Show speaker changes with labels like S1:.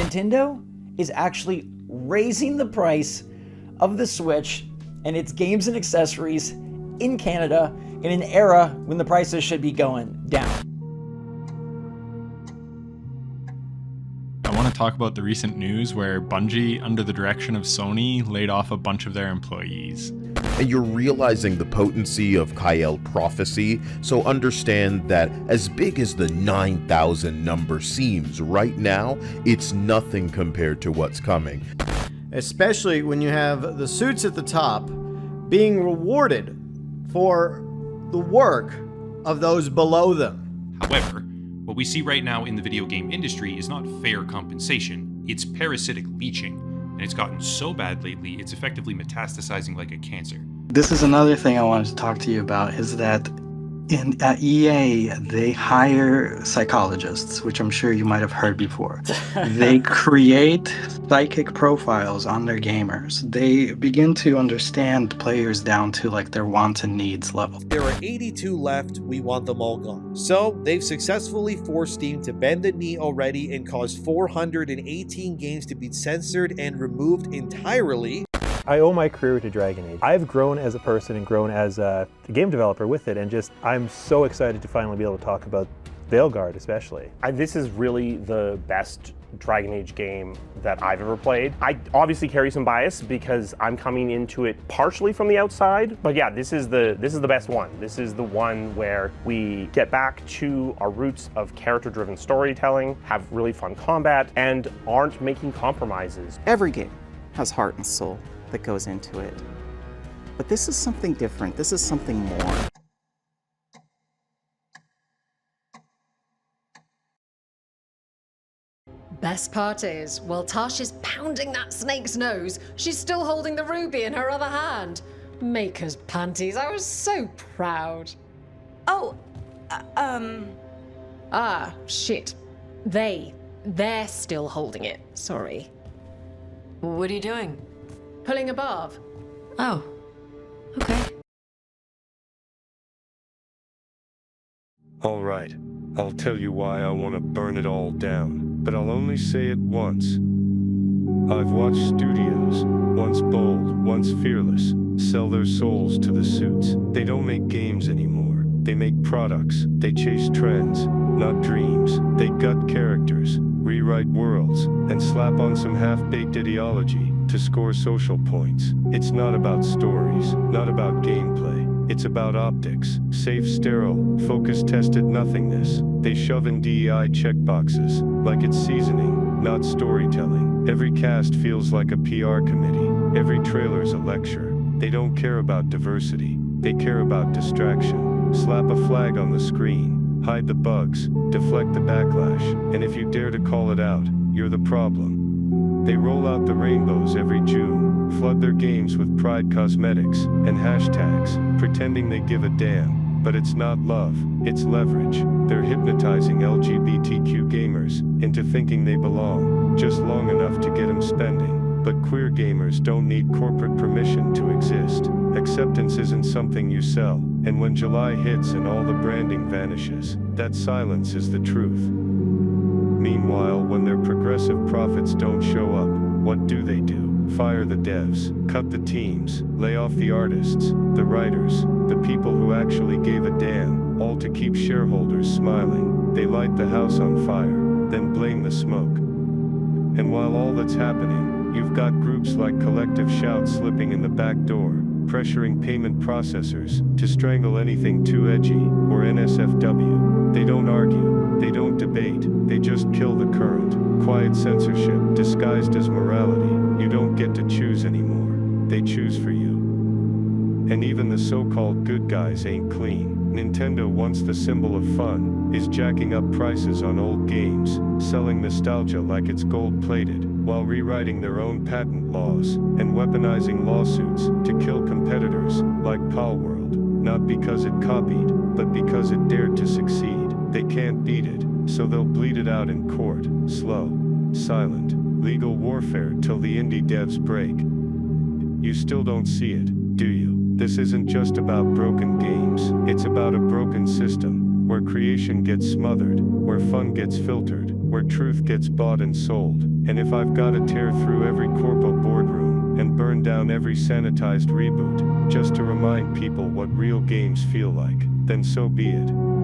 S1: Nintendo is actually raising the price of the Switch and its games and accessories in Canada in an era when the prices should be going down.
S2: I want to talk about the recent news where Bungie, under the direction of Sony, laid off a bunch of their employees.
S3: And you're realizing the potency of Kyle prophecy, so understand that as big as the 9,000 number seems right now, it's nothing compared to what's coming.
S4: Especially when you have the suits at the top being rewarded for the work of those below them.
S5: However, what we see right now in the video game industry is not fair compensation, it's parasitic leeching. And it's gotten so bad lately, it's effectively metastasizing like a cancer.
S6: This is another thing I wanted to talk to you about, is that at EA, they hire psychologists, which I'm sure you might have heard before. They create psychic profiles on their gamers. They begin to understand players down to like their wants and needs level.
S7: There are 82 left, we want them all gone. So they've successfully forced Steam to bend the knee already and caused 418 games to be censored and removed entirely.
S8: I owe my career to Dragon Age. I've grown as a person and grown as a game developer with it, and I'm so excited to finally be able to talk about Veilguard especially.
S9: This is really the best Dragon Age game that I've ever played. I obviously carry some bias because I'm coming into it partially from the outside, but yeah, this is the best one. This is the one where we get back to our roots of character-driven storytelling, have really fun combat, and aren't making compromises.
S10: Every game has heart and soul that goes into it. But this is something different. This is something more.
S11: Best part is, while Tash is pounding that snake's nose, she's still holding the ruby in her other hand. Maker's panties, I was so proud.
S12: Oh,
S11: Ah, shit. They're still holding it, sorry.
S12: What are you doing?
S11: Pulling above.
S12: Oh, okay.
S13: All right, I'll tell you why I want to burn it all down, but I'll only say it once. I've watched studios, once bold, once fearless, sell their souls to the suits. They don't make games anymore. They make products. They chase trends, not dreams. They gut characters, rewrite worlds, and slap on some half-baked ideology to score social points. It's not about stories, not about gameplay. It's about optics, safe, sterile, focus-tested nothingness. They shove in DEI checkboxes, like it's seasoning, not storytelling. Every cast feels like a PR committee. Every trailer's a lecture. They don't care about diversity. They care about distraction. Slap a flag on the screen, hide the bugs, deflect the backlash, and if you dare to call it out, you're the problem. They roll out the rainbows every June, flood their games with pride cosmetics and hashtags, pretending they give a damn. But it's not love, it's leverage. They're hypnotizing LGBTQ gamers into thinking they belong, just long enough to get them spending. But queer gamers don't need corporate permission to exist. Acceptance isn't something you sell, and when July hits and all the branding vanishes, that silence is the truth. Meanwhile, when their progressive profits don't show up, what do? Fire the devs, cut the teams, lay off the artists, the writers, the people who actually gave a damn, all to keep shareholders smiling. They light the house on fire, then blame the smoke. And while all that's happening, you've got groups like Collective Shout slipping in the back door, pressuring payment processors to strangle anything too edgy, or NSFW. They don't argue, they don't debate, they just kill the current. Quiet censorship disguised as morality. You don't get to choose anymore. They choose for you. And even the so-called good guys ain't clean. Nintendo, once the symbol of fun, is jacking up prices on old games, selling nostalgia like it's gold-plated, while rewriting their own patent laws, and weaponizing lawsuits to kill competitors, like Palworld, not because it copied, but because it dared to succeed. They can't beat it, so they'll bleed it out in court, slow, silent, legal warfare till the indie devs break. You still don't see it, do you? This isn't just about broken games, it's about a broken system, where creation gets smothered, where fun gets filtered, where truth gets bought and sold, And if I've got to tear through every corpo boardroom and burn down every sanitized reboot just to remind people what real games feel like, then so be it.